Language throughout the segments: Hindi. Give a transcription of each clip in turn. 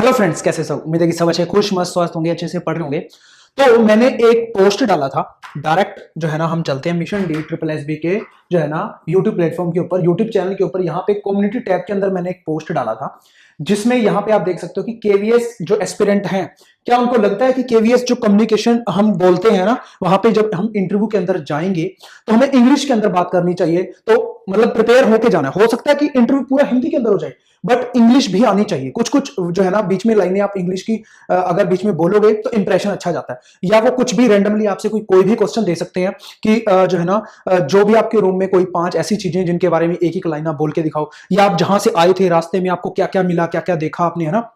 हेलो फ्रेंड्स, कैसे सब? उम्मीद है कि सब अच्छे खुश मस्त स्वस्थ होंगे, अच्छे से पढ़ रहे होंगे। तो मैंने एक पोस्ट डाला था डायरेक्ट, जो है ना, हम चलते हैं mission D triple S B के, जो है ना, यूट्यूब प्लेटफॉर्म के ऊपर, यूट्यूब चैनल के ऊपर। यहाँ पे कम्युनिटी टैब के अंदर मैंने एक पोस्ट डाला था, जिसमें यहाँ पे आप देख सकते हो कि केवीएस जो एस्पिरेंट हैं, क्या उनको लगता है कि केवीएस जो कम्युनिकेशन हम बोलते हैं ना, वहां पे जब हम इंटरव्यू के अंदर जाएंगे तो हमें इंग्लिश के अंदर बात करनी चाहिए। तो मतलब प्रिपेयर होके जाना है। हो सकता है कि इंटरव्यू पूरा हिंदी के अंदर हो जाए, बट इंग्लिश भी आनी चाहिए। कुछ कुछ जो है ना, बीच में लाइनें आप इंग्लिश की अगर बीच में बोलोगे तो इंप्रेशन अच्छा जाता है। या वो कुछ भी रैंडमली आपसे कोई भी क्वेश्चन दे सकते हैं कि जो है ना, जो भी आपके रूम में कोई 5 ऐसी चीजें जिनके बारे में एक एक लाइन आप बोल के दिखाओ, या आप जहां से आए थे रास्ते में आपको क्या क्या मिला, क्या क्या देखा आपने, है ना,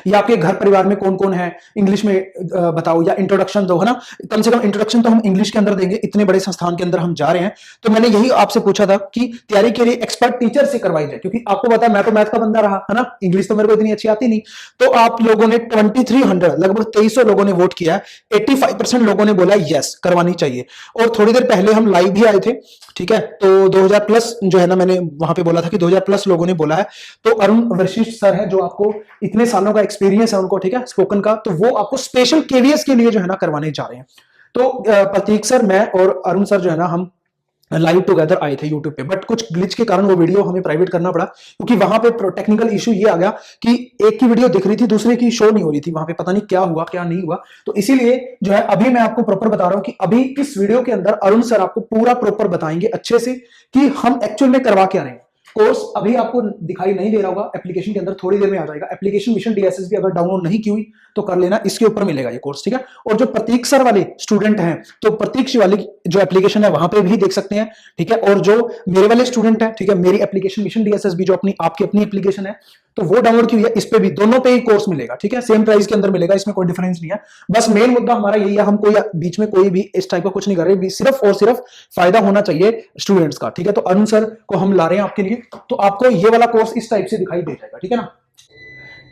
या आपके घर परिवार में कौन कौन है, इंग्लिश में बताओ, या इंट्रोडक्शन दो, है ना। कम से कम इंट्रोडक्शन तो हम इंग्लिश के अंदर देंगे, इतने बड़े संस्थान के अंदर हम जा रहे हैं। तो मैंने यही आपसे पूछा था कि तैयारी के लिए एक्सपर्ट टीचर से करवाई जाए, क्योंकि आपको पता है मैं तो मैथ का बंदा रहा, है ना, इंग्लिश तो मेरे को इतनी अच्छी आती नहीं। तो आप लोगों ने 2300, लगभग 2300 लोगों ने वोट किया है। 85% लोगों ने बोला यस करवानी चाहिए। और थोड़ी देर पहले हम लाइव भी आए थे, ठीक है। तो 2000 प्लस जो है ना, मैंने वहां पे बोला था कि 2000 प्लस लोगों ने बोला है। तो अरुण वशिष्ठ सर है, जो आपको इतने सालों का एक्सपीरियंस है उनको, ठीक है, स्पोकन का, तो वो आपको स्पेशल केवीएस के लिए जो है ना करवाने जा रहे हैं। तो प्रतीक सर, मैं और अरुण सर जो है ना, हम लाइव टुगेदर आए थे यूट्यूब पे, बट कुछ ग्लिच के कारण वो वीडियो हमें प्राइवेट करना पड़ा, क्योंकि वहां पे टेक्निकल इशू ये आ गया कि एक की वीडियो दिख रही थी, दूसरे की शो नहीं हो रही थी। वहां पे पता नहीं क्या हुआ क्या नहीं हुआ। तो इसीलिए जो है अभी मैं आपको प्रॉपर बता रहा हूं कि अभी इस वीडियो के अंदर अरुण सर आपको पूरा प्रॉपर बताएंगे अच्छे से कि हम एक्चुअल में करवा क्या रहे हैं। कोर्स अभी आपको दिखाई नहीं दे रहा होगा, एप्लीकेशन के अंदर थोड़ी देर में आ जाएगा। एप्लीकेशन मिशन डीएसएसबी अगर डाउनलोड नहीं की हुई तो कर लेना, इसके ऊपर मिलेगा ये कोर्स, ठीक है। और जो प्रतीक सर वाले स्टूडेंट हैं, तो प्रतीक वाली जो एप्लीकेशन है वहां पे भी देख सकते हैं, ठीक है। और जो मेरे वाले स्टूडेंट है, ठीक है, मेरी एप्लीकेशन मिशन डीएसएसबी जो अपनी आपकी अपनी एप्लीकेशन है, तो वो डाउनलोड की हुई है, इस पे भी, दोनों पे ही कोर्स मिलेगा, ठीक है। सेम प्राइस के अंदर मिलेगा, इसमें कोई डिफरेंस नहीं है। बस मेन मुद्दा हमारा यही है, हम कोई बीच में कोई भी इस टाइप का कुछ नहीं कर रहे, सिर्फ और सिर्फ फायदा होना चाहिए स्टूडेंट्स का, ठीक है। तो अरुण सर को हम ला रहे हैं आपके लिए। तो आपको ये वाला कोर्स इस टाइप से दिखाई दे जाएगा, ठीक है ना,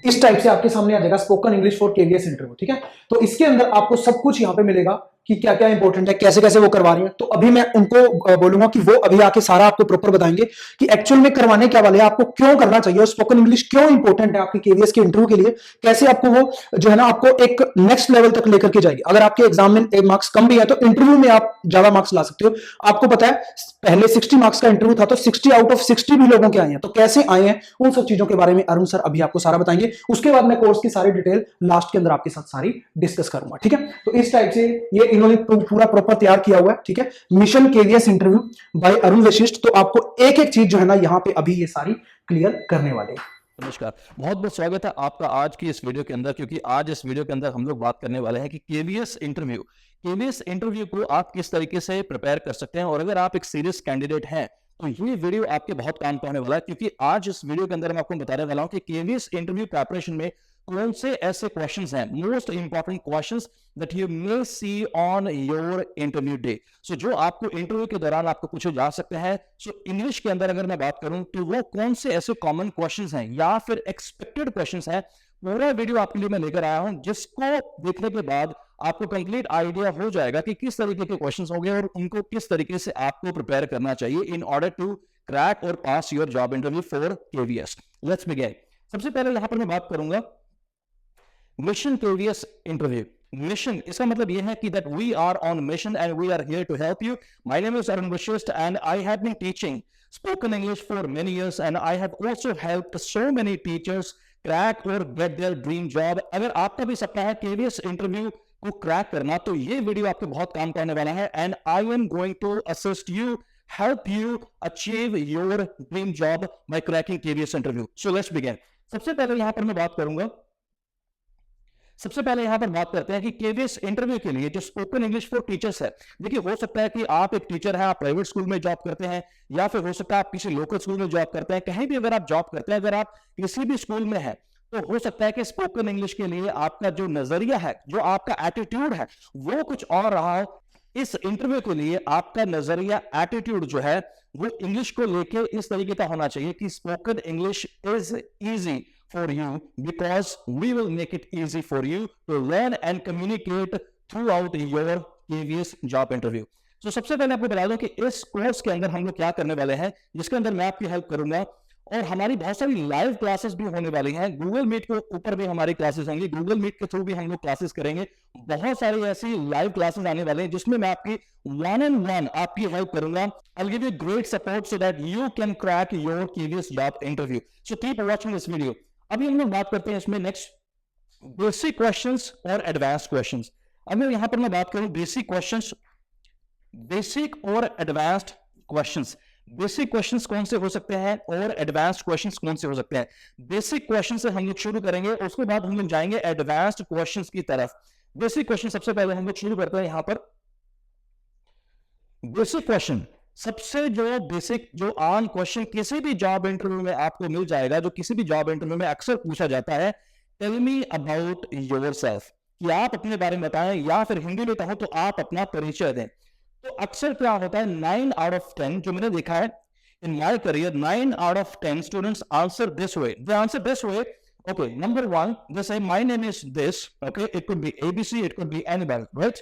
इस टाइप से आपके सामने आ जाएगा, spoken English for KVS interview, ठीक है। तो इसके अंदर आपको सब कुछ यहां पे मिलेगा कि क्या क्या इंपॉर्टेंट है, कैसे कैसे वो करवा रही हैं। तो अभी मैं उनको बोलूंगा कि वो अभी आके सारा आपको प्रॉपर बताएंगे कि एक्चुअल में करवाने क्या वाले हैं, आपको क्यों करना चाहिए, और स्पोकन इंग्लिश क्यों इंपॉर्टेंट है आपके केवीएस के इंटरव्यू के लिए, कैसे आपको वो जो है ना आपको एक नेक्स्ट लेवल तक लेकर के जाएगी। अगर आपके एग्जाम में मार्क्स कम भी है तो इंटरव्यू में आप ज्यादा मार्क्स ला सकते हो। आपको पता है पहले 60 मार्क्स का इंटरव्यू था, तो 60 आउट ऑफ 60 भी लोगों के आए हैं। तो कैसे आए हैं, उन सब चीजों के बारे में अरुण सर अभी आपको सारा बताएंगे। उसके बाद मैं कोर्स की सारी डिटेल लास्ट के अंदर आपके साथ सारी डिस्कस करूंगा, ठीक है। तो इस टाइप से ये इन्होंने पूरा प्रॉपर तैयार किया हुआ है, ठीक है, mission KVS interview by Arun Vashishtha. तो आपको एक एक चीज जो है ना यहाँ पे अभी ये सारी क्लियर करने वाले हैं। नमस्कार, बहुत बहुत स्वागत है आपका आज की इस वीडियो के अंदर, क्योंकि आज इस वीडियो के अंदर हम लोग बात करने वाले हैं कि केवीएस इंटरव्यू को आप किस तरीके से प्रिपेयर कर सकते हैं। और अगर आप एक सीरियस कैंडिडेट हैं तो ये वीडियो आपके बहुत काम का होने वाला है, क्योंकि आज इस वीडियो के अंदर मैं आपको बताने वाला हूं कि केवीएस इंटरव्यू प्रिपरेशन में कौन से ऐसे क्वेश्चंस हैं, most important questions that you may see on your interview day. So जो आपको इंटरव्यू के दौरान आपको पूछे जा सकते हैं। सो इंग्लिश के अंदर अगर मैं बात करूं तो वो कौन से ऐसे कॉमन क्वेश्चंस हैं या फिर एक्सपेक्टेड क्वेश्चंस हैं, पूरा वीडियो आपके लिए मैं लेकर आया हूं, जिसको देखने के बाद आपको कंप्लीट आइडिया हो जाएगा कि किस तरीके के क्वेश्चंस होंगे और उनको किस तरीके से आपको प्रिपेयर करना चाहिए इन ऑर्डर टू क्रैक और pass your job interview for KVS. Let's begin. सबसे पहले यहां पर मैं बात करूंगा मिशन केवीएस इंटरव्यू। मिशन, इसका मतलब यह है कि that we are on mission and we are here to help you. My name is Arun Vashist and I have been teaching spoken English for many years and I have also helped so many teachers crack or get their dream job. अगर आपका भी सपना है केवीएस इंटरव्यू को क्रैक करना तो ये वीडियो आपके बहुत काम का होने वाला है। and I am going to assist you, help you achieve your dream job by cracking KVS interview. So let's begin. सबसे पहले यहां पर मैं बात करूंगा, सबसे पहले यहां पर बात करते हैं कि केवीएस इंटरव्यू के लिए जो स्पोकन इंग्लिश फॉर टीचर्स है। देखिए, हो सकता है कि आप एक टीचर हैं, आप प्राइवेट स्कूल में जॉब करते हैं, या फिर हो सकता है आप किसी लोकल स्कूल में जॉब करते हैं। कहीं भी अगर आप जॉब करते हैं, अगर आप किसी भी स्कूल में हैं, तो हो सकता है कि स्पोकन इंग्लिश के लिए आपका जो नजरिया है, जो आपका एटीट्यूड है, वो कुछ और रहा है। इस इंटरव्यू के लिए आपका नजरिया, एटीट्यूड जो है, वो इंग्लिश को लेके इस तरीके का होना चाहिए कि spoken English is easy for you because we will make it easy for you to learn and communicate throughout your KVS job interview. So सबसे पहले आपको बता दूं कि इस कोर्स के अंदर हम लोग क्या करने वाले हैं, जिसके अंदर मैं आपकी हेल्प करूंगा और हमारी बहुत सारी लाइव क्लासेस भी होने वाली हैं। गूगल मीट के ऊपर भी हमारी क्लासेस होंगी, गूगल मीट के थ्रू भी हम लोग क्लासेस करेंगे। बहुत सारी ऐसी लाइव क्लासेस आने वाले हैं जिसमें मैं आपकी वन एंड वन आपकी हेल्प करूंगा। I give you great support so that you can crack your KVS job interview. So keep watching this video. अभी हम लोग बात करते हैं इसमें नेक्स्ट बेसिक क्वेश्चंस और एडवांस क्वेश्चंस। अगर यहां पर मैं बात करूं बेसिक क्वेश्चंस, बेसिक और एडवांस्ड क्वेश्चंस। बेसिक क्वेश्चंस कौन से हो सकते हैं और एडवांस्ड क्वेश्चंस कौन से हो सकते हैं? बेसिक क्वेश्चन से हम लोग शुरू करेंगे, उसके बाद हम लोग जाएंगे एडवांस्ड क्वेश्चंस की तरफ। बेसिक क्वेश्चन सबसे पहले हम लोग शुरू करते हैं यहां पर। बेसिक क्वेश्चन सबसे जो बेसिक जो आम क्वेश्चन किसी भी जॉब इंटरव्यू में आपको मिल जाएगा, जो किसी भी जॉब इंटरव्यू में अक्सर पूछा जाता है, टेल मी अबाउट योरसेल्फ, कि आप अपने बारे में बताएं, या फिर हिंदी में कहो तो आप अपना परिचय दें। तो अक्सर क्या होता है, 9 out of 10 जो मैंने देखा है in my career, 9 out of 10 students answer this way. They answer this way, okay, number one, they say my name is this, okay, it could be ABC, it could be anybody, right?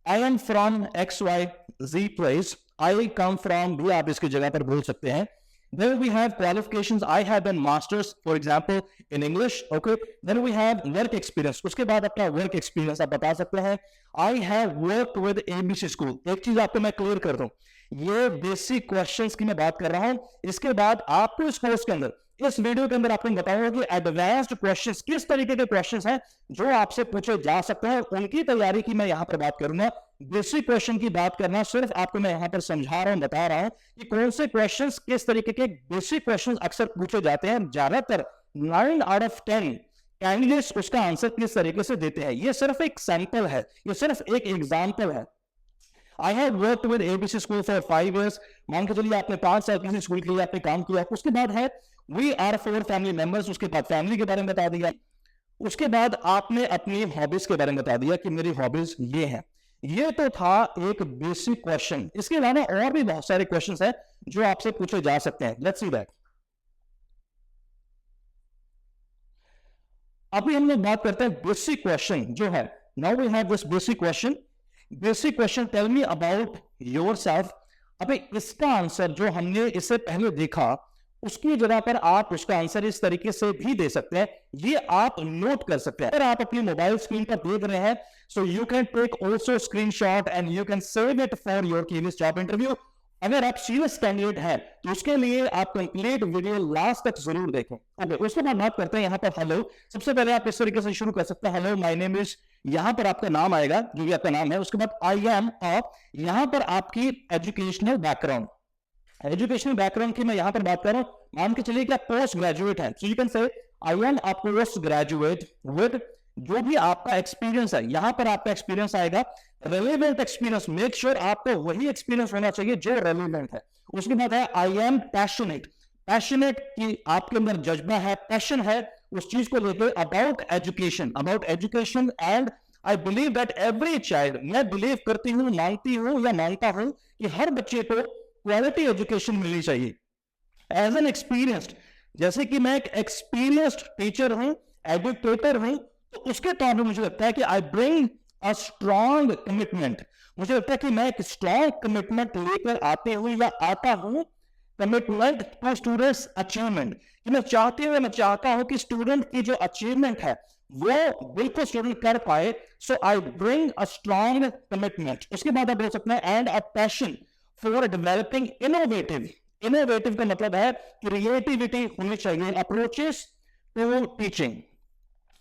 I am from XYZ place, I come from, भी आप इसकी जगह पर बोल सकते हैं। Then we have qualifications, I have done masters, for example, in English, okay? Then we have work experience, उसके बाद अपना work experience आप बता सकते हैं। I have worked with ABC school। एक चीज आपको मैं क्लियर कर दूं, ये बेसिक क्वेश्चंस की मैं बात कर रहा हूं। इसके बाद आपको इस कोर्स के अंदर, इस वीडियो के अंदर आपको बताऊंगा कि एडवांस्ड क्वेश्चंस किस तरीके के क्वेश्चंस हैं जो आपसे पूछे जा सकते हैं, उनकी तैयारी की मैं यहां पर बात करूंगा। बेसिक क्वेश्चन की बात करना सिर्फ आपको मैं यहां पर समझा रहा हूं, बता रहा हूं कि कौन से क्वेश्चंस किस तरीके के बेसिक क्वेश्चंस अक्सर पूछे जाते हैं। ज्यादातर 9 out of 10 कैंडिडेट्स उसका आंसर किस तरीके से देते हैं। ये सिर्फ एक सैंपल है, ये सिर्फ एक एग्जाम्पल है। I have worked with ABC school for 5 years। मान के चलिए आपने 5 साल किसी स्कूल के लिए आपने काम किया। उसके बाद है We are 4 family members, उसके बाद फैमिली के बारे में बता दिया। उसके बाद आपने अपनी हॉबीज के बारे में बता दिया कि मेरी हॉबीज ये हैं। ये तो था एक बेसिक क्वेश्चन। इसके अलावा और भी बहुत सारे क्वेश्चंस हैं जो आपसे पूछे जा सकते हैं। Let's see that. अभी हम लोग बात करते हैं बेसिक क्वेश्चन जो है। Now we have this basic question. Basic question, tell me about yourself. अभी इसका आंसर जो हमने इससे पहले देखा उसकी जगह पर आप उसका आंसर इस तरीके से भी दे सकते हैं, ये आप नोट कर सकते हैं। अगर आप अपनी मोबाइल स्क्रीन पर देख रहे हैं, so you can take also screenshot and you can save it for your KVS job interview. अगर आप सीरियस कैंडिडेट हैं तो उसके लिए आप कंप्लीट वीडियो लास्ट तक जरूर देखें। ओके, उसके बाद बात करते हैं यहाँ पर हेलो। सबसे पहले आप इस तरीके से शुरू कर सकते हैं, हेलो माय नेम इज, यहाँ पर आपका नाम आएगा जो भी आपका नाम है। उसके बाद आई एम ऑफ, यहाँ पर आपकी एजुकेशनल बैकग्राउंड, एजुकेशनल बैकग्राउंड की मैं यहां पर बात कर रहा हूं। मान के चलिए कि आप पोस्ट ग्रेजुएट हैं, so you can say I am a post graduate with, जो भी आपका एक्सपीरियंस है, यहां पर आपका एक्सपीरियंस आएगा रेलेवेंट एक्सपीरियंस। मेक श्योर आपको वही एक्सपीरियंस होना चाहिए जो रेलेवेंट है। उसके बाद है आई एम पैशनेट, पैशनेट की आपके अंदर जज्बा है, पैशन है उस चीज को लेकर, about education, about education. And I believe that every child, मैं बिलीव करती हूँ, मानती हूँ या मानता हूं कि हर बच्चे को क्वालिटी एजुकेशन मिलनी चाहिए। एज एन एक्सपीरियंस्ड, जैसे कि मैं एक एक्सपीरियंस्ड टीचर हूं, एजुकेटर हूं, तो उसके तौर पर मुझे लगता है कि आई ब्रिंग अ स्ट्रॉन्ग कमिटमेंट। मुझे लगता है कि मैं एक स्ट्रॉन्ग कमिटमेंट लेकर आते हुए या आता हूं, कमिटमेंट टू स्टूडेंट्स अचीवमेंट, कि मैं चाहता हूं कि स्टूडेंट की जो अचीवमेंट है वो बिल्कुल स्टूडेंट कर पाए। So I bring a strong commitment. उसके बाद आप बोल सकते हैं and a passion for developing innovative, innovative का मतलब है क्रिएटिविटी होनी चाहिए, approaches to teaching.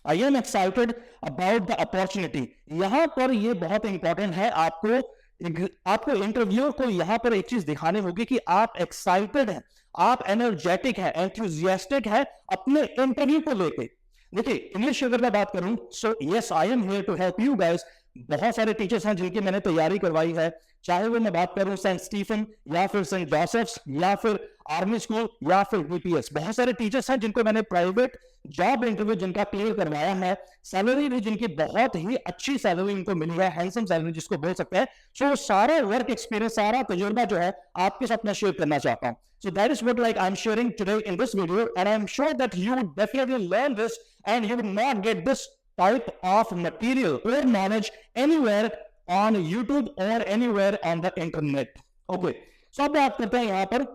I am excited about the opportunity. यहां पर ये बहुत इंपॉर्टेंट है, आपको इंटरव्यू को यहां पर एक चीज दिखानी होगी कि आप एक्साइटेड हैं, आप एनर्जेटिक है, एंथुसियास्टिक है अपने इंटरव्यू को लेके। देखिए इंग्लिश अगर मैं बात करूं, so yes I am here to help you guys. बहुत सारे टीचर्स हैं जिनकी मैंने तैयारी करवाई है, चाहे वो मैं बात करूं सेंट स्टीफन या फिर सेंट जोसेफ्स या फिर आर्मी स्कूल या फिर बीपीएस। बहुत सारे टीचर्स हैं जिनको मैंने प्राइवेट जॉब इंटरव्यू जिनका क्लियर करवाया है, सैलरी भी जिनकी बहुत ही अच्छी सैलरी इनको मिली है, हैंडसम सैलरी जिसको बोल सकते हैं। सो सारा वर्क एक्सपीरियंस, सारा तजुर्बा जो है आपके साथ मैं शेयर करना चाहता हूं। So that is what like I'm sharing today in this video, and I'm sure that you would definitely learn this and you will not get this type of material or knowledge anywhere on YouTube or anywhere on the internet. Okay, so अब बात करते हैं यहाँ पर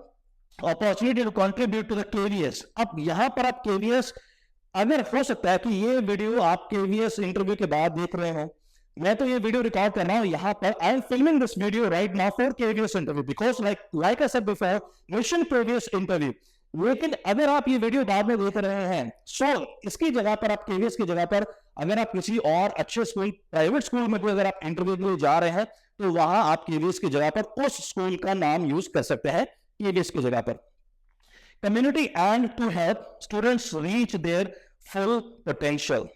opportunity to contribute to the KVS. अब यहाँ पर आप केवीएस, अगर हो सकता है कि ये वीडियो आप केवीएस इंटरव्यू के बाद देख रहे हो, मैं तो ये वीडियो रिकॉर्ड कर रहा हूँ यहाँ पर, I am filming this video right now for KVS interview, because like I said before, mission KVS interview. लेकिन अगर आप ये वीडियो बाद में देख रहे हैं, सो इसकी जगह पर आप केवीएस की जगह पर अगर आप किसी और अच्छे स्कूल, प्राइवेट स्कूल में भी अगर आप इंटरव्यू के लिए जा रहे हैं, तो वहां आप केवीएस की जगह पर उस स्कूल का नाम यूज कर सकते हैं केवीएस की जगह पर। Community and to help students reach their full potential.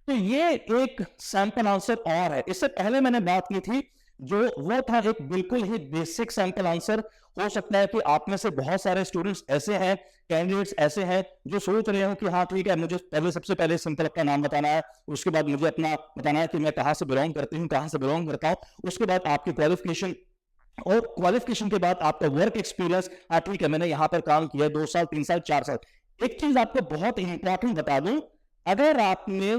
तो ये एक सैंपल आंसर और है। इससे पहले मैंने बात की थी जो वो था एक बिल्कुल ही बेसिक सैंपल आंसर। हो सकता है कि आप में से बहुत सारे स्टूडेंट्स ऐसे हैं, कैंडिडेट्स ऐसे हैं जो सोच रहे हो कि हाँ ठीक है, मुझे पहले सबसे पहले सिंपल अपना नाम बताना है, उसके बाद मुझे अपना बताना है कि मैं कहाँ से बिलोंग करती हूँ, कहाँ से बिलोंग करता हूँ, उसके बाद आपकी क्वालिफिकेशन, और क्वालिफिकेशन के बाद आपका वर्क एक्सपीरियंस। हाँ ठीक है, मैंने यहाँ पर काम किया 2 साल 3 साल 4 साल। एक चीज आपको बहुत इंपॉर्टेंट बता दूं, अगर आपने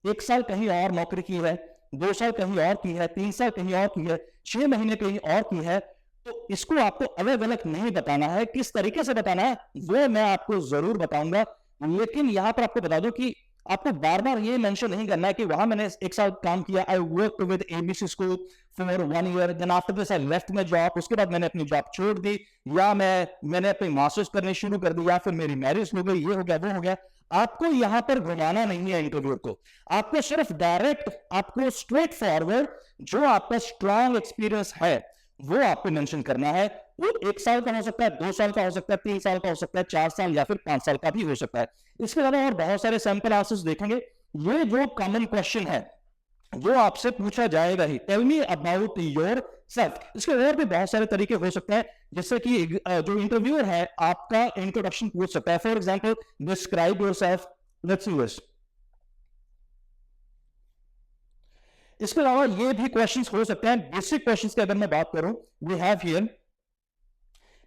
1 साल कहीं और नौकरी की है, 2 साल कहीं और की है, 3 साल कहीं और की है, 6 महीने कहीं और की है, तो इसको आपको अलग अलग नहीं बताना है। किस तरीके से बताना है वो मैं आपको जरूर बताऊंगा, लेकिन यहां पर आपको बता दूं कि आपको बार बार ये मेंशन नहीं करना है कि वहां मैंने 1 साल काम किया, I work with ABC school for 1 year, then after this I left my job, उसके बाद मैंने अपनी जॉब छोड़ दी, या मैंने अपनी मास्टर्स करने शुरू कर दी, या फिर मेरी मैरिज हो गई, ये हो गया वो हो गया। आपको यहां पर घुमाना नहीं है इंटरव्यू को, आपको सिर्फ डायरेक्ट, आपको स्ट्रेट फॉरवर्ड जो आपका स्ट्रॉन्ग एक्सपीरियंस है वो आपको मेंशन करना है। वो 1 साल का हो सकता है, 2 साल का हो सकता है, 3 साल का हो सकता है, 4 साल या फिर 5 साल का भी हो सकता है। इसके अलावा और बहुत सारे सैंपल आंसर्स देखेंगे। ये जो कॉमन क्वेश्चन है जो आपसे पूछा जाएगा ही, tell me about yourself. इसके और भी बहुत सारे तरीके हो सकते हैं, जैसे कि जो इंटरव्यूअर है आपका इंट्रोडक्शन पूछ सकता है। For example, describe yourself, let's see this. इसके अलावा ये भी क्वेश्चंस हो सकते हैं, बेसिक क्वेश्चंस की अगर मैं बात करूं, we have here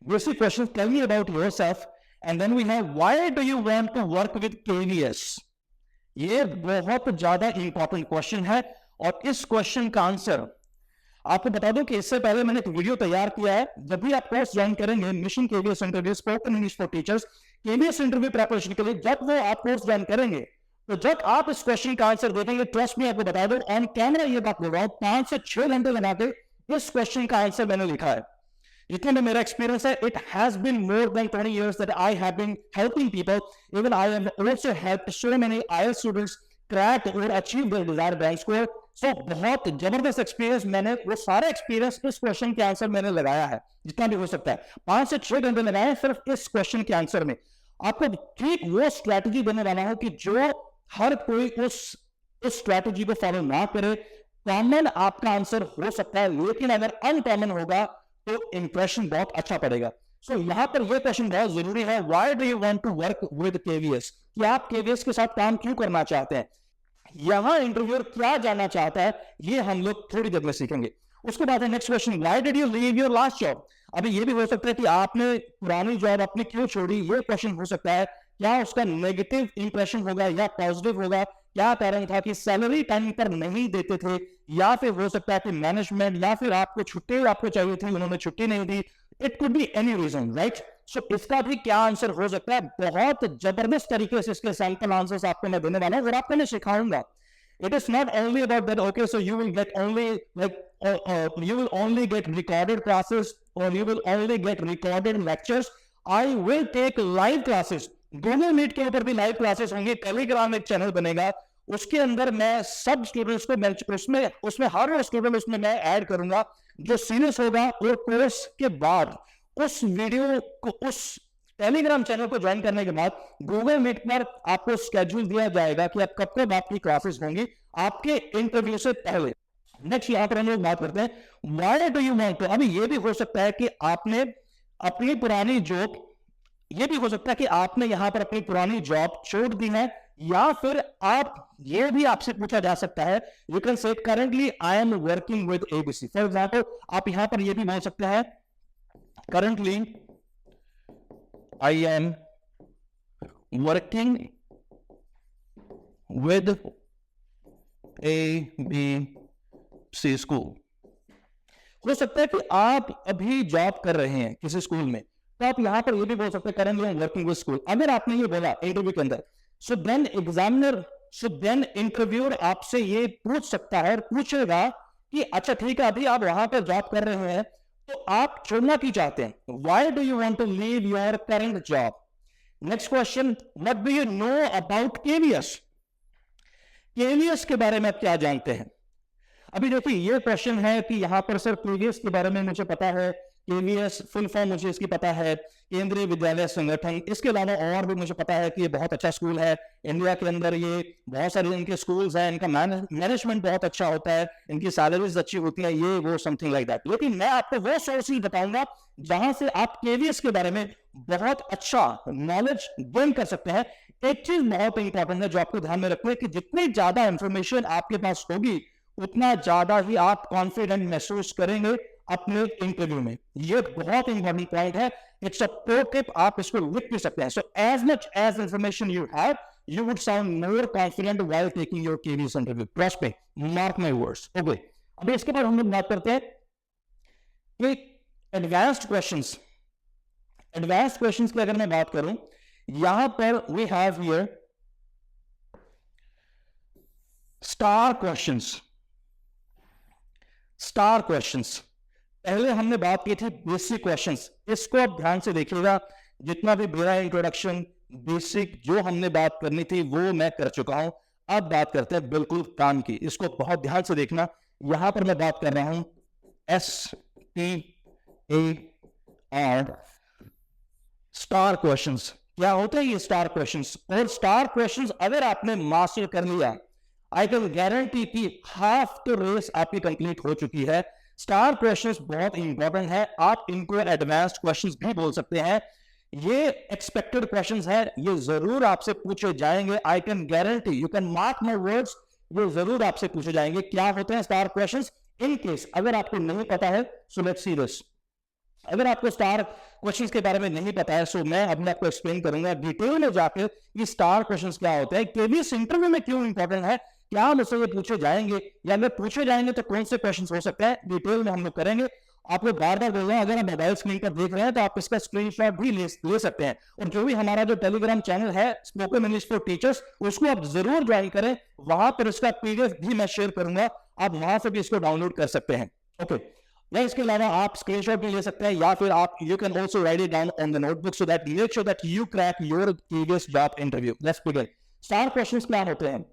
basic questions, tell me about yourself, and then we have why do you want to work with KVS. ये बहुत ज्यादा इंपॉर्टेंट क्वेश्चन है, और इस क्वेश्चन का आंसर आपको बता दूं कि इससे पहले मैंने एक वीडियो तैयार किया है। जब भी आप कोर्स ज्वाइन करेंगे, mission KVS interview spoken English for teachers, KVS interview preparation के लिए, जब वो आप कोर्स ज्वाइन करेंगे, तो जब आप इस क्वेश्चन का आंसर देखेंगे, ट्रस्ट मी आपको बता दो, ऑन कैमरा ये बात बोल रहा हूं, 5 से 6 घंटे लगा के इस क्वेश्चन का आंसर मैंने लिखा है। जितना भी मेरा एक्सपीरियंस है, it has been more than 20 years that I have been helping people. Even I have also helped so many IELTS students crack or achieve their desired rank score. So बहुत जबरदस्त एक्सपीरियंस, मैंने वो सारा एक्सपीरियंस इस क्वेश्चन के आंसर मैंने लगाया है, जितना भी हो सकता है। 5 से 6 घंटे लगाए सिर्फ इस क्वेश्चन के आंसर में। आपको ठीक वो स्ट्रैटेजी देने वाला है कि जो हर कोई उस स्ट्रैटेजी को फॉलो ना करे। कॉमन आपका आंसर हो सकता है, लेकिन अगर अनकॉमन होगा तो इंप्रेशन बहुत अच्छा पड़ेगा। सो यहाँ पर यह क्वेश्चन बहुत जरूरी है, why do you want to work with KVS, कि आप केवीएस के साथ काम क्यों करना चाहते हैं, यहां इंटरव्यूअर क्या जानना चाहता है, ये हम लोग थोड़ी देर में सीखेंगे। उसके बाद है next question, why did you leave your last job. अभी ये भी हो सकता है कि आपने पुरानी जॉब अपनी क्यों छोड़ी, ये क्वेश्चन हो सकता है। क्या उसका नेगेटिव इंप्रेशन होगा या पॉजिटिव होगा, क्या कारण था कि सैलरी टाइम पर नहीं देते थे, या फिर हो सकता है कि मैनेजमेंट, या फिर आपको छुट्टी आपको चाहिए थी, उन्होंने छुट्टी नहीं दी। It could be any reason, right. So इसका भी क्या आंसर हो सकता है। बहुत जबरदस्त तरीके से इसके सैंपल आंसर्स आपको मैं देने वाला हूं और आपको मैं सिखाऊंगा। It is not only about that, okay, so you will get only you will only get recorded classes, or you will only get recorded lectures. I will take live classes. Google Meet के ऊपर भी लाइव क्लासेस होंगे, टेलीग्राम एक चैनल बनेगा, उसके अंदर मैं सब स्टूडेंट्स को उसमें हर स्टूडेंट उसमें मैं ऐड करूंगा जो सीरियस होगा, और कोर्स के बाद उस वीडियो को, उस टेलीग्राम चैनल को ज्वाइन करने के बाद गूगल मीट पर आपको स्केड्यूल दिया जाएगा कि आप कब कब आपकी क्लासेस होंगी आपके इंटरव्यू से पहले। नेक्स्ट यहाँ पर हम लोग बात करते हैं, why do you want to. अभी ये भी हो सकता है कि आपने अपनी पुरानी जॉब, ये भी हो सकता है कि आपने यहाँ पर अपनी पुरानी जॉब छोड़ दी है, या फिर आप, ये भी आपसे पूछा जा सकता है, you can say currently I am working with ABC. For example, आप यहाँ पर ये भी बोल सकते हैं, currently I am working with ABC school। हो सकता है कि आप अभी जॉब कर रहे हैं किसी स्कूल में, तो आप यहाँ पर ये भी बोल सकते हैं currently I am working with school. अगर आपने ये बोला इंटरव्यू के अंदर, so then examiner, so then interviewer आपसे ये पूछ सकता है, पूछेगा कि अच्छा ठीक है, अभी आप वहां पर जॉब कर रहे हैं, तो आप छोड़ना क्यों चाहते हैं? Why do you want to leave your current job? Next question, what do you know about KVS? KVS के बारे में आप क्या जानते हैं? अभी देखिए ये क्वेश्चन है कि यहां पर सर केवीएस के बारे में मुझे पता है, केवीएस फुल फॉर्म मुझे इसकी पता है, केंद्रीय विद्यालय संगठन। इसके अलावा और भी मुझे पता है कि ये बहुत अच्छा स्कूल है, इंडिया के अंदर ये बहुत सारे इनके स्कूल्स हैं, इनका मैनेजमेंट बहुत अच्छा होता है, इनकी सैलरीज अच्छी होती है, ये वो समथिंग लाइक दैट। लेकिन मैं आपको वो सोर्सेज बताऊंगा जहां से आप केवीएस के बारे में बहुत अच्छा नॉलेज गेन कर सकते हैं। एक चीज बहुत इंपॉर्टेंट है जो आपको ध्यान में रखना है कि जितनी ज्यादा इंफॉर्मेशन आपके पास होगी उतना ज्यादा ही आप कॉन्फिडेंट महसूस करेंगे अपने इंटरव्यू में। ये बहुत इंपॉर्टेंट पॉइंट है, इट्स अ प्रो टिप, आप इसको लिख भी सकते हैं। So as much as information you have, you would sound more confident while taking your KVS interview. Trust me, mark my words. Okay. अभी इसके बाद हम लोग बात करते हैं कि एडवांस्ड क्वेश्चंस। एडवांस्ड क्वेश्चंस की अगर मैं बात करूं, यहां पर we have here star questions. Star questions, पहले हमने बात की थी बेसिक क्वेश्चंस, इसको आप ध्यान से देखिएगा। जितना भी मेरा इंट्रोडक्शन बेसिक जो हमने बात करनी थी वो मैं कर चुका हूं। अब बात करते हैं बिल्कुल काम की, इसको बहुत ध्यान से देखना। यहां पर मैं बात कर रहा हूं STAR, स्टार क्वेश्चंस। क्या होते हैं ये स्टार क्वेश्चंस? और स्टार क्वेश्चंस अगर आपने मास्टर कर लिया, आई कैन गारंटी कि हाफ द रेस आपकी कंप्लीट हो चुकी है। स्टार क्वेश्चंस बहुत इंपॉर्टेंट है, आप इनको एडवांस्ड क्वेश्चंस भी बोल सकते हैं। ये एक्सपेक्टेड क्वेश्चंस है, ये जरूर आपसे पूछे जाएंगे। I can guarantee, you can mark my words, ये जरूर आपसे पूछे जाएंगे। क्या होते हैं स्टार क्वेश्चंस? इन केस अगर आपको नहीं पता है, सो लेट्स सी दिस। अगर आपको स्टार क्वेश्चंस के बारे में नहीं पता है, सो मैं अब आपको एक्सप्लेन करूंगा डिटेल में जाकर ये स्टार क्वेश्चंस क्या होते हैं, केवीएस इंटरव्यू में क्यों इंपॉर्टेंट है, क्या मुझसे ये पूछे जाएंगे, या अगर पूछे जाएंगे तो कौन से क्वेश्चंस हो सकते हैं, डिटेल में हम लोग करेंगे। आपको बार बार बोल रहे हैं, अगर आप मोबाइल स्क्रीन पर देख रहे हैं तो आप इसका स्क्रीनशॉट भी ले सकते हैं। और जो भी हमारा जो टेलीग्राम चैनल है स्पोकन इंग्लिश फॉर टीचर्स, उसको आप जरूर ज्वाइन करें, वहां पर इसका पीडीएफ भी मैं शेयर करूंगा, आप वहां से भी इसको डाउनलोड कर सकते हैं। ओके, या इसके अलावा आप स्क्रीनशॉट भी ले सकते हैं, या फिर आप you can also right it down on the notebook so that make sure that you crack your KVS job interview. Let's begin. Star questions क्या होते हैं?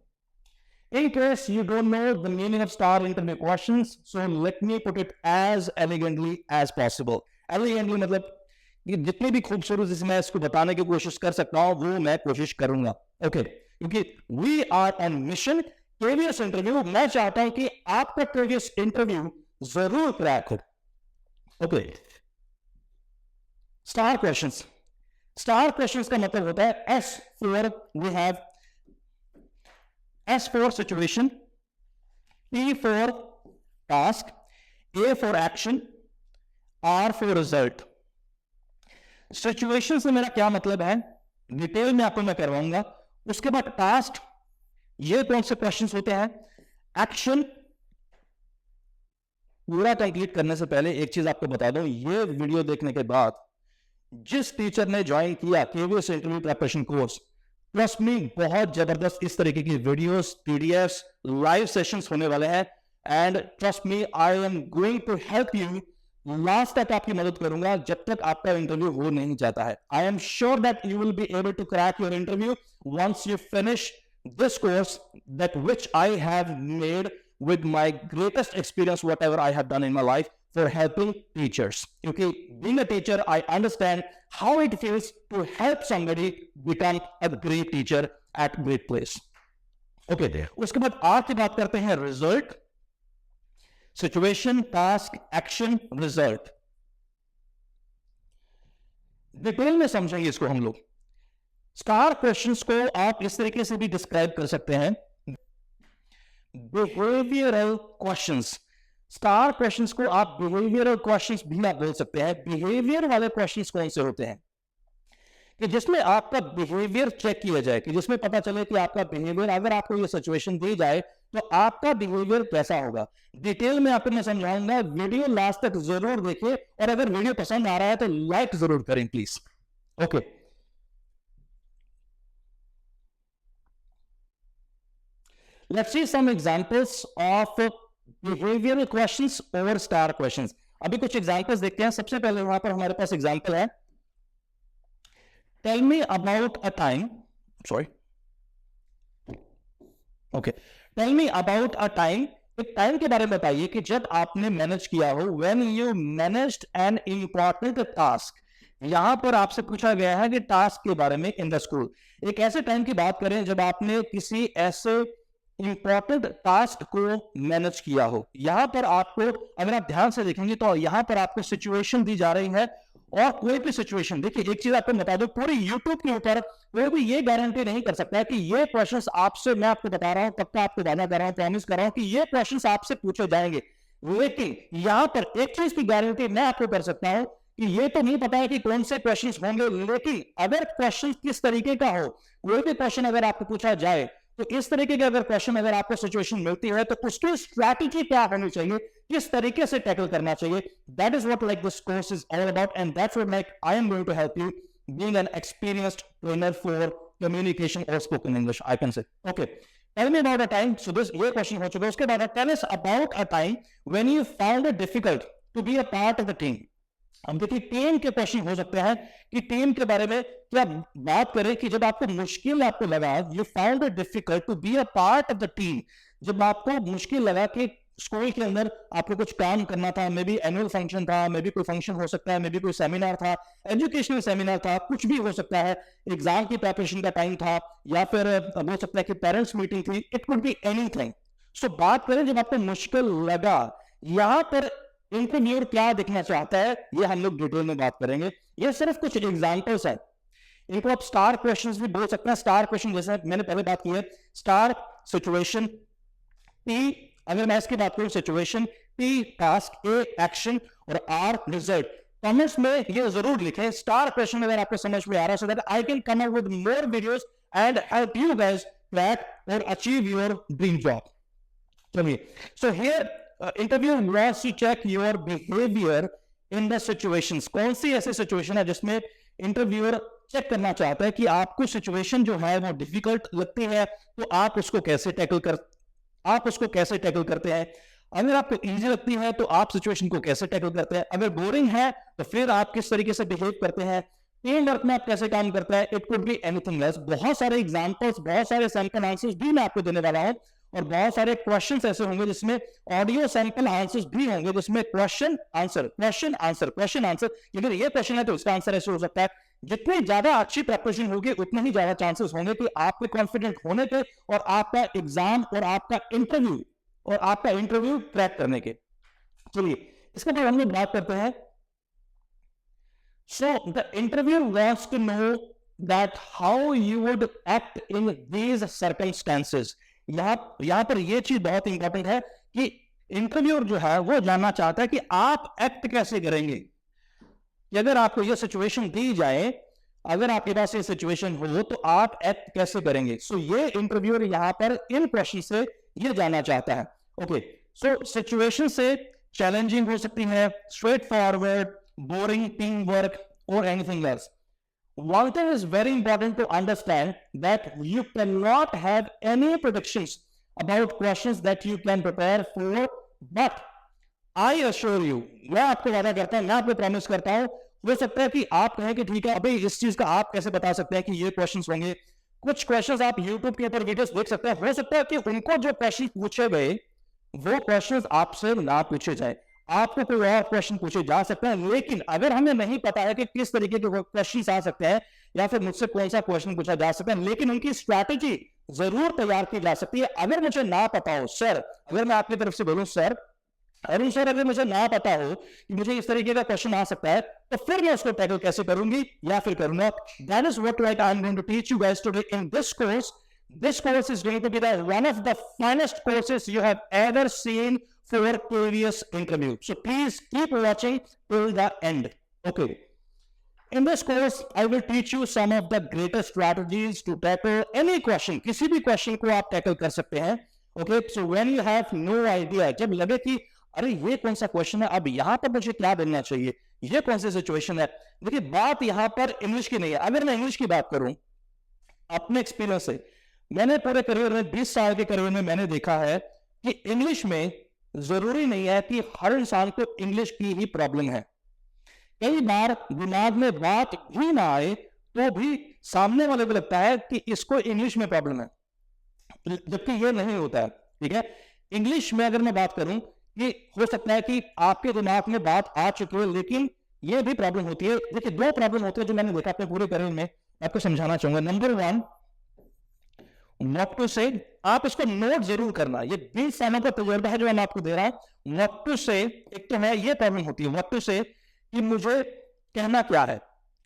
In case you don't know the meaning of star interview questions, so let me put it as elegantly as possible. Elegantly मतलब ये जितनी भी खूबसूरती से मैं इसको बताने की कोशिश कर सकता हूँ वो मैं कोशिश करूंगा। ओके, क्योंकि we are on mission। KVS interview, मैं चाहता हूं कि आपका केवीएस इंटरव्यू जरूर क्रैक हो। Okay, star questions. Star questions का मतलब होता है S for we have S for situation, T for task, A for action, R for result। Situation से मेरा क्या मतलब है डिटेल में आपको मैं करवाऊंगा। उसके बाद टास्क, ये कौन से क्वेश्चंस होते हैं। एक्शन, पूरा कंप्लीट करने से पहले एक चीज आपको बता दूं, ये वीडियो देखने के बाद जिस टीचर ने ज्वाइन किया KVS interview preparation course, trust me बहुत जबरदस्त इस तरीके की वीडियोस, पीडीएफ्स, लाइव सेशंस होने वाले हैं। And trust me, I am going to help you, last तक आपकी मदद करूंगा जब तक आपका इंटरव्यू हो नहीं जाता है। I am sure that you will be able to crack your interview once you finish this course, that which I have made with my greatest experience, whatever I have done in my life for helping teachers. Okay, being a teacher, I understand how it feels to help somebody become a great teacher at great place. Okay, उसके बाद आज की बात करते हैं result, situation, task, action, result. Detail में समझेंगे इसको हम लोग। स्टार क्वेश्चंस को आप इस तरीके से भी डिस्क्राइब कर सकते हैं, बिहेवियरल क्वेश्चंस। स्टार क्वेश्चंस को आप बिहेवियरल क्वेश्चंस भी आप बोल सकते हैं। बिहेवियर वाले क्वेश्चंस कौन से होते हैं? कि जिसमें आपका बिहेवियर चेक किया जाए, कि जिसमें पता चले कि आपका बिहेवियर, अगर आपको ये सिचुएशन दी जाए तो आपका बिहेवियर कैसा होगा। डिटेल में आपको मैं समझाऊंगा, वीडियो लास्ट तक जरूर देखिए, और अगर वीडियो पसंद आ रहा है तो लाइक जरूर करें please. Okay, let's see some examples of behavioral questions or star questions। अभी कुछ एग्जांपल्स देखते हैं। सबसे पहले वहां पर हमारे पास एग्जांपल है, tell me about a time, sorry, okay, tell me about a time, एक टाइम के बारे में बताइए कि जब आपने मैनेज किया हो, when you managed an important task. यहां पर आपसे पूछा गया है कि टास्क के बारे में इन द स्कूल। एक ऐसे टाइम की बात करें जब आपने किसी ऐसे इंपॉर्टेंट टास्क को मैनेज किया हो। यहां पर आपको, अगर आप ध्यान से देखेंगे तो यहां पर आपको सिचुएशन दी जा रही है, और कोई भी सिचुएशन, देखिए एक चीज आपको बता दो, पूरी यूट्यूब के ऊपर कोई भी ये गारंटी नहीं कर सकता है कि ये क्वेश्चंस आपसे, मैं आपको बता रहा हूं, पक्का आपको वादा कर रहा हूं, प्रॉमिस कर रहा हूं कि ये क्वेश्चंस आपसे पूछे जाएंगे। लेकिन यहां पर एक चीज की गारंटी मैं आपको कर सकता हूं कि ये तो नहीं पता है कि कौन से क्वेश्चंस होंगे, लेकिन अगर क्वेश्चन किस तरीके का हो, कोई भी क्वेश्चन अगर आपको पूछा जाए तो इस तरीके का अगर क्वेश्चन अगर आपको सिचुएशन मिलती है तो उसकी स्ट्रैटेजी क्या होनी चाहिए, किस तरीके से टैकल करना चाहिए, that is what like this course is all about, and that's what like I am going to help you being an experienced trainer for communication और spoken English, I can say. Okay, tell me about a time, so this ये क्वेश्चन हो चुका है। उसके बाद tell us about a time when you found it difficult to be a part of the team. हम देखिए टीम के क्वेश्चन हो सकते हैं कि टीम के बारे में क्या बात करें कि जब आपको मुश्किल आपको लगा, you found it difficult to be a part of the team, जब आपको मुश्किल लगा कि स्कूल के अंदर आपको कुछ काम करना था, मे बी एनुअल फंक्शन था, मे बी कोई फंक्शन हो सकता है, मे बी कोई सेमिनार था, एजुकेशनल सेमिनार था, कुछ भी हो सकता है, एग्जाम की प्रिपरेशन का टाइम था, या फिर हो सकता है कि पेरेंट्स मीटिंग थी, इट कुड बी एनीथिंग। सो बात करें जब आपको मुश्किल लगा, यहां पर इंटरव्यूअर क्या देखना चाहता है, ये हम लोग डिटेल में बात करेंगे। ये सिर्फ कुछ एग्जांपल्स है, इनको आप स्टार क्वेश्चंस भी बोल सकते हैं। स्टार क्वेश्चन जैसे मैंने पहले बात की है, स्टार सिचुएशन, टी अगर मैं इसकी बात करूं situation, T task, a action, और आर रिजल्ट। कमेंट्स में ये जरूर लिखें स्टार क्वेश्चन अगर आपको समझ में आ रहा है, so that I can come up with more videos and help you guys crack और अचीव योर ड्रीम जॉब। चलिए, so here interview wants to check your behavior in the situations। कौन सी ऐसी सिचुएशन है जिसमें इंटरव्यूअर चेक करना चाहता है कि आपको सिचुएशन जो है वो डिफिकल्ट लगती है, तो आप उसको कैसे टैकल करते हैं। अगर आपको इजी लगती है तो आप सिचुएशन को कैसे टैकल करते हैं, अगर बोरिंग है तो फिर आप किस तरीके से बिहेव करते हैं, टीम वर्क में आप कैसे काम करते हैं, it could be anything else. बहुत सारे एग्जांपल्स, बहुत सारे सैंपल आंसर्स भी मैं आपको देने वाला हूं, और बहुत सारे क्वेश्चंस ऐसे होंगे जिसमें ऑडियो सैंपल आंसर्स भी होंगे, जिसमें क्वेश्चन आंसर, अगर ये क्वेश्चन है तो उसका आंसर ऐसे हो सकता है। जितनी ज्यादा अच्छी प्रिपरेशन होगी उतने ही ज्यादा चांसेस होंगे कि आपके कॉन्फिडेंट होने के, और आपका एग्जाम और आपका इंटरव्यू क्रैक करने के। चलिए, इसके बाद हम लोग बात करते हैं, so the interviewer wants to know that how you would act in these circumstances। यहां पर यह चीज बहुत इंपॉर्टेंट है कि इंटरव्यूअर जो है वो जानना चाहता है कि आप एक्ट कैसे करेंगे, कि अगर आपको यह सिचुएशन दी जाए, अगर आपके पास ये सिचुएशन हो तो आप एक्ट कैसे करेंगे। सो ये इंटरव्यूअर यहां पर इन क्वेश्चन से ये जानना चाहता है। ओके, सो सिचुएशन से चैलेंजिंग हो सकती है, straight forward, boring, teamwork, or anything else। One thing is very important to understand, that you cannot have any predictions about questions that you can prepare for, but I assure you, मैं आपको वादा करता हूं, मैं आपको प्रॉमिस करता हूं, हो सकता है कि आप कहें कि ठीक है अभी इस चीज का आप कैसे बता सकते हैं कि ये क्वेश्चंस होंगे। कुछ क्वेश्चंस आप YouTube के ऊपर वीडियोस देख सकते हैं, हो सकता है कि उनको जो क्वेश्चन पूछे गए वो क्वेश्चंस आपसे ना पूछे जाए, आपको कोई और क्वेश्चन पूछे जा सकते हैं। लेकिन अगर हमें नहीं पता है कि किस तरीके के क्वेश्चन आ सकते हैं या फिर मुझसे कौन सा क्वेश्चन पूछा जा सकता है, लेकिन उनकी स्ट्रैटेजी जरूर तैयार की जा सकती है। अगर मुझे ना पता हो, सर अगर मैं आपकी तरफ से बोलूं, सर अगर मुझे ना पता हो कि मुझे इस तरीके का क्वेश्चन आ सकता है, तो फिर मैं उसको टैकल कैसे करूंगी या फिर करूंगा। That is what right I am going to teach you guys today in this course. This course is going to be one of the finest courses you have ever seen for previous interview. So please keep watching till the end. Okay. In this course, I will teach you some of the greatest strategies to tackle any question. किसी भी question को आप tackle कर सकते हैं. Okay, so when you have no idea, जब लगे कि अरे ये कौन सा क्वेश्चन है, अब यहाँ पर मुझे क्या बनना चाहिए, ये कौन सी सिचुएशन है. देखिए बात यहाँ पर इंग्लिश की नहीं है. अगर मैं इंग्लिश की बात करूं अपने एक्सपीरियंस से, मैंने पूरे करियर में 20 साल के करियर में मैंने देखा है कि इंग्लिश में जरूरी नहीं है कि हर इंसान को इंग्लिश की ही प्रॉब्लम है. कई बार दिमाग में बात भी ना आए तो भी सामने वाले को लगता है कि इसको इंग्लिश में प्रॉब्लम है, जबकि ये नहीं होता है. ठीक है, इंग्लिश में अगर मैं बात करूं कि हो सकता है कि आपके दिमाग में बात आ चुकी है, लेकिन ये भी प्रॉब्लम होती है. देखिए दो प्रॉब्लम होती है जो मैंने देखा अपने पूरे करियर में, आपको समझाना चाहूंगा. नंबर 1, व्हाट टू से. आप इसको नोट जरूर करना. ये 20 सालों का तजुर्बा है जो मैं आपको दे रहा हूं. व्हाट टू से, एक तो है ये प्रॉब्लम होती है व्हाट टू से कि मुझे कहना क्या है,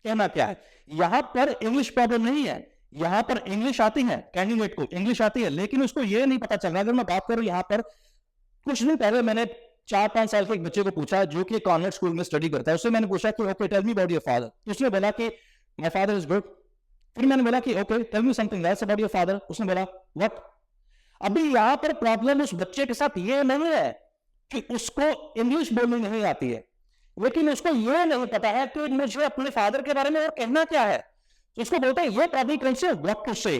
कहना क्या है. यहां पर इंग्लिश प्रॉब्लम नहीं है, यहां पर इंग्लिश आती है, कैंडिडेट को इंग्लिश आती है, लेकिन उसको ये नहीं पता चल रहा. अगर मैं बात करूं यहां पर, कुछ दिन पहले मैंने 4-5 साल के एक बच्चे को पूछा जो कि कॉन्वेंट स्कूल में स्टडी करता है. उससे मैंने पूछा कि okay tell me about your father. उसने बोला कि माय फादर इज गुड. फिर मैंने बोला कि okay tell me something else about your father. उसने बोला व्हाट. अभी यहां पर प्रॉब्लम उस बच्चे के साथ ये नहीं है कि उसको इंग्लिश बोलनी नहीं आती है, लेकिन उसको ये नहीं पता है कि मुझे अपने फादर के बारे में और कहना क्या है. तो उसको बोलते हैं ये प्रॉब्लम कैसे व्हाट टू से.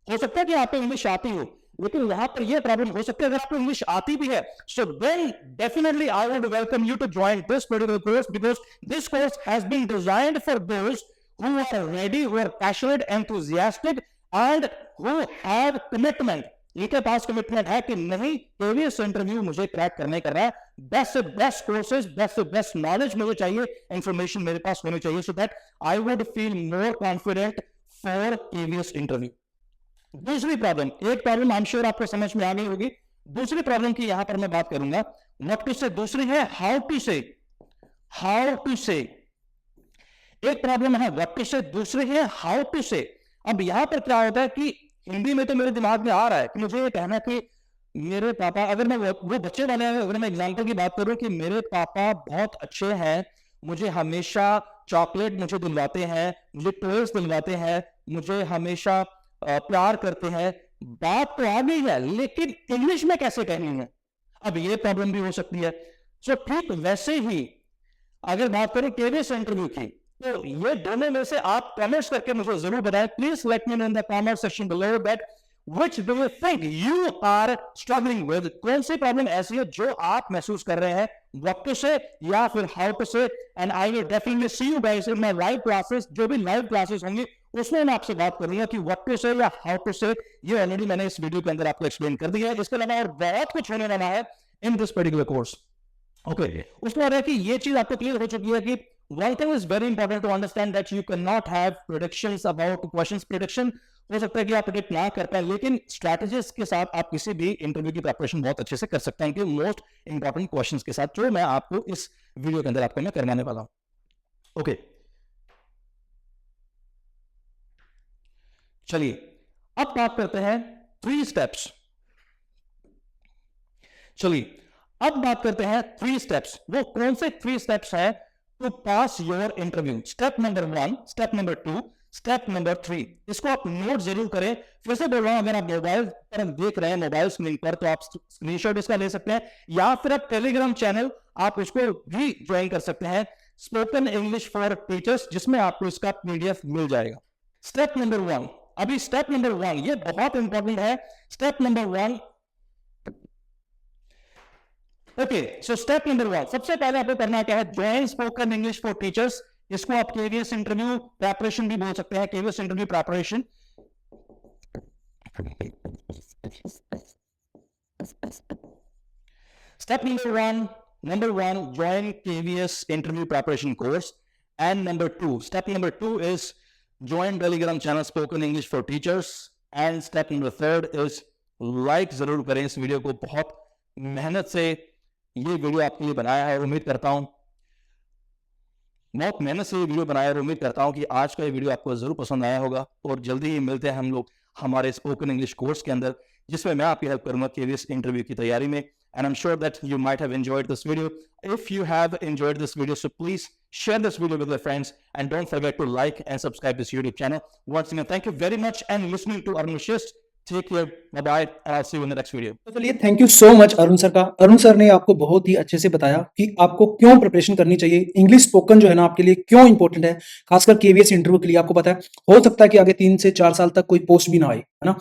हो सकता है कि आपको इंग्लिश आती हो, लेकिन यहां पर ये प्रॉब्लम हो सकती है अगर आपको इंग्लिश आती भी है. So then definitely I would welcome you to join this particular course, because this course has been designed for those who are ready, who are passionate, enthusiastic, and who have commitment. इनके पास कमिटमेंट है कि नहीं, केवीएस इंटरव्यू मुझे क्रैक करने का है. बेस्ट से बेस्ट कोर्सेज, बेस्ट से बेस्ट नॉलेज मुझे चाहिए, इंफॉर्मेशन मेरे पास होनी चाहिए, so that I would feel more confident for KVS interview. दूसरी प्रॉब्लम, एक प्रॉब्लम आई एम श्योर आपको समझ में आ गई होगी. दूसरी प्रॉब्लम की यहां पर मैं बात करूंगा व्हाट टू से. दूसरी है हाउ टू से. हाउ टू से, एक प्रॉब्लम है व्हाट टू से, दूसरी है हाउ टू से. अब यहां पर क्या होता है कि हिंदी में तो मेरे दिमाग में आ रहा है कि मुझे ये कहना कि मेरे पापा, अगर मैं वो बच्चे वाले हैं, अगर मैं एग्जांपल की बात करूं कि मेरे पापा बहुत अच्छे हैं, मुझे हमेशा चॉकलेट मुझे दिलवाते हैं, मुझे टॉयज दिलवाते हैं, मुझे हमेशा प्यार करते हैं. बात तो आ गई है, लेकिन इंग्लिश में कैसे कहनी है, अब ये प्रॉब्लम भी हो सकती है. सो ठीक वैसे ही अगर बात करें केवीएस इंटरव्यू की, तो ये दोनों में से आप कमेंट्स करके मुझे जरूर बताएं. Please let me know in the comment section below that which do you think you are struggling with. कौन सी प्रॉब्लम ऐसी है जो आप महसूस कर रहे हैं व्हाट टू से या फिर how to say. And I will definitely see you guys in my live classes. जो भी लाइव क्लासेस होंगी उसमें मैं आपसे बात करूंगा कि व्हाट टू से या हाउ टू से. ये ऑलरेडी मैंने इस वीडियो के अंदर आपको एक्सप्लेन कर दिया है. इसके अलावा और बहुत कुछ होने वाला है in this particular course. Okay, उसके बाद है कि ये चीज आपको क्लियर हो चुकी है कि one thing is very important to understand that you cannot have predictions about questions. prediction हो सकता है कि आप predict ना कर पाए, लेकिन strategies के साथ आप किसी भी इंटरव्यू की प्रिपरेशन बहुत अच्छे से कर सकते हैं कि मोस्ट इंपॉर्टेंट क्वेश्चंस के साथ, जो मैं आपको इस वीडियो के अंदर आपको मैं करवाने वाला हूं. ओके, चलिए अब बात करते हैं 3 स्टेप्स. चलिए अब बात करते हैं 3 स्टेप्स. वो कौन से 3 स्टेप्स हैं to pass your interview. Step number 1, step number 2, step number 3. इसको आप नोट जरूर करें. फिर से बोल रहा हूं, अगर आप मोबाइल पर देख रहे हैं मोबाइल स्क्रीन पर, तो आप स्क्रीनशॉट इसका ले सकते हैं, या फिर आप टेलीग्राम चैनल आप इसको भी ज्वाइन कर सकते हैं, स्पोकन इंग्लिश फॉर टीचर्स, जिसमें आपको इसका पीडीएफ मिल जाएगा. स्टेप नंबर 1, अभी स्टेप नंबर 1 ये बहुत इंपॉर्टेंट है. Step number 1, okay, so step number 1, सबसे पहले आपको करना क्या है, join spoken English for teachers. इसको आप केवीएस इंटरव्यू प्रिपरेशन भी बोल सकते हैं, KVS interview preparation. Step number 1, join KVS interview preparation course. And number 2, step number 2 is join Telegram channel spoken English for teachers. And step number 3 is like जरूर करें इस वीडियो को. बहुत मेहनत से ये वीडियो आपके लिए बनाया है, उम्मीद करता हूं बहुत मेहनत से ये वीडियो बनाया है. उम्मीद करता हूं कि आज का ये वीडियो आपको जरूर पसंद आया होगा. और जल्दी ही मिलते हैं हम लोग हमारे स्पोकन इंग्लिश कोर्स के अंदर, जिसमें मैं आपकी हेल्प करूंगा केवीएस इंटरव्यू की तैयारी में. And I am sure that you might have enjoyed this video. If you have enjoyed this video, so please share this video with your friends, and don't forget to like and subscribe this YouTube channel. Once again, thank you very much and listening to Arun Vashist. Take care, bye bye, and I'll see you in the next video. तो चलिए, thank you so much Arun sir का। अरुण सर ने आपको बहुत ही अच्छे से बताया कि आपको क्यों प्रिपरेशन करनी चाहिए, इंग्लिश स्पोकन जो है ना आपके लिए क्यों इंपॉर्टेंट है, खासकर केवीएस इंटरव्यू के लिए। आपको पता है हो सकता है कि आगे 3 से 4 साल तक कोई पोस्ट भी ना आए, है ना।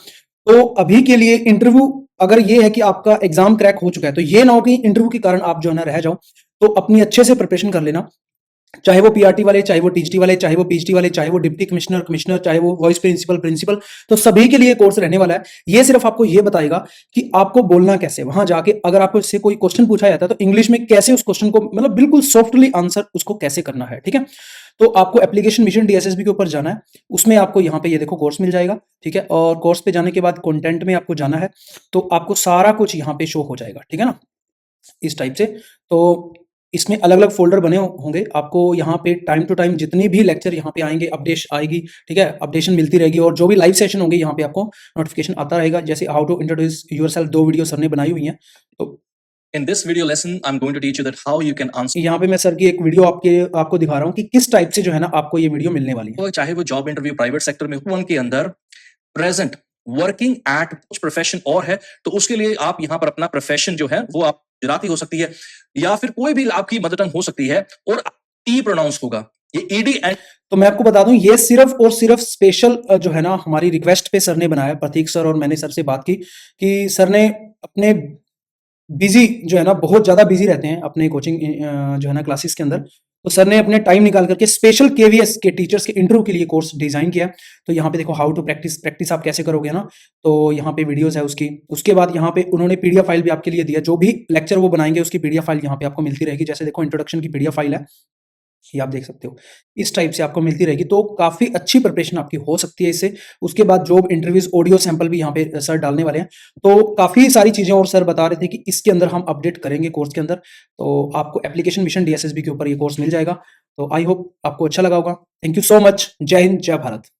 तो अभी के लिए इंटरव्यू अगर ये है कि आपका एग्जाम क्रैक हो चुका है, तो ये ना हो कि इंटरव्यू के कारण आप जो है ना रह जाओ। तो अपनी अच्छे से प्रिपरेशन कर लेना, चाहे वो पीआरटी वाले, चाहे वो टीजीटी वाले, चाहे वो पीएचडी वाले, चाहे वो डिप्टी कमिश्नर, चाहे वो वाइस प्रिंसिपल, तो सभी के लिए कोर्स रहने वाला है। ये सिर्फ आपको ये बताएगा कि आपको बोलना कैसे, वहां जाके अगर आपको इससे कोई क्वेश्चन पूछा जाता है तो इंग्लिश में कैसे उस क्वेश्चन को मतलब बिल्कुल सॉफ्टली आंसर उसको कैसे करना है, ठीक है। तो आपको एप्लीकेशन मिशन डीएसएसबी के ऊपर जाना है, उसमें आपको यहाँ पे ये देखो कोर्स मिल जाएगा, ठीक है। और कोर्स पे जाने के बाद कंटेंट में आपको जाना है, तो आपको सारा कुछ यहाँ पे शो हो जाएगा, ठीक है ना, इस टाइप से। तो इसमें अलग अलग फोल्डर बने होंगे, आपको यहाँ पे टाइम टू टाइम जितने भी लेक्चर यहाँ पे आएंगे अपडेट आएगी, ठीक है, अपडेशन मिलती रहेगी। और जो भी लाइव सेशन होंगे यहाँ पे आपको नोटिफिकेशन आता रहेगा। जैसे how to introduce yourself 2 video sir ने बनाई हुई हैं। तो In this video lesson, I'm going to teach you that how you can answer. यहाँ पे मैं सर की एक वीडियो आपको दिखा रहा हूँ कि किस टाइप से जो है ना आपको ये वीडियो मिलने वाली है। चाहे वो जॉब इंटरव्यू प्राइवेट सेक्टर में हो, उनके अंदर प्रेजेंट वर्किंग एट कुछ प्रोफेशन और है, तो उसके लिए आप यहाँ पर अपना प्रोफेशन जो है वो आप गुजराती हो सकती है या फिर कोई भी आपकी मदर टंग हो सकती है, और टी प्रोनाउंस होगा, ये ईडी एंड। तो मैं आपको बता दूं ये सिर्फ और सिर्फ स्पेशल जो है ना हमारी रिक्वेस्ट पे सर ने बनाया, प्रतीक सर और मैंने सर से बात की कि सर ने अपने बिजी जो है ना बहुत ज्यादा बिजी रहते हैं अपने कोचिंग जो है ना क्लासेस के अंदर, तो सर ने अपने टाइम निकाल करके स्पेशल केवीएस के टीचर्स के इंटरव्यू के लिए कोर्स डिजाइन किया। तो यहाँ पे देखो हाउ टू प्रैक्टिस आप कैसे करोगे ना, तो यहाँ पे वीडियोस है उसकी। उसके बाद यहाँ पे उन्होंने पीडीएफ फाइल भी आपके लिए दिया, जो भी लेक्चर वो बनाएंगे उसकी पीडीएफ फाइल यहाँ पे आपको मिलती रहेगी। जैसे देखो इंट्रोडक्शन की पीडीएफ फाइल है, ये आप देख सकते हो, इस टाइप से आपको मिलती रहेगी। तो काफी अच्छी प्रिपरेशन आपकी हो सकती है इससे। उसके बाद जॉब इंटरव्यूज ऑडियो सैंपल भी यहाँ पे सर डालने वाले हैं। तो काफी सारी चीजें और सर बता रहे थे कि इसके अंदर हम अपडेट करेंगे कोर्स के अंदर। तो आपको एप्लीकेशन मिशन डीएसएसबी के ऊपर ये कोर्स मिल जाएगा। तो आई होप आपको अच्छा लगा होगा। Thank you so much. जय हिंद, जय भारत।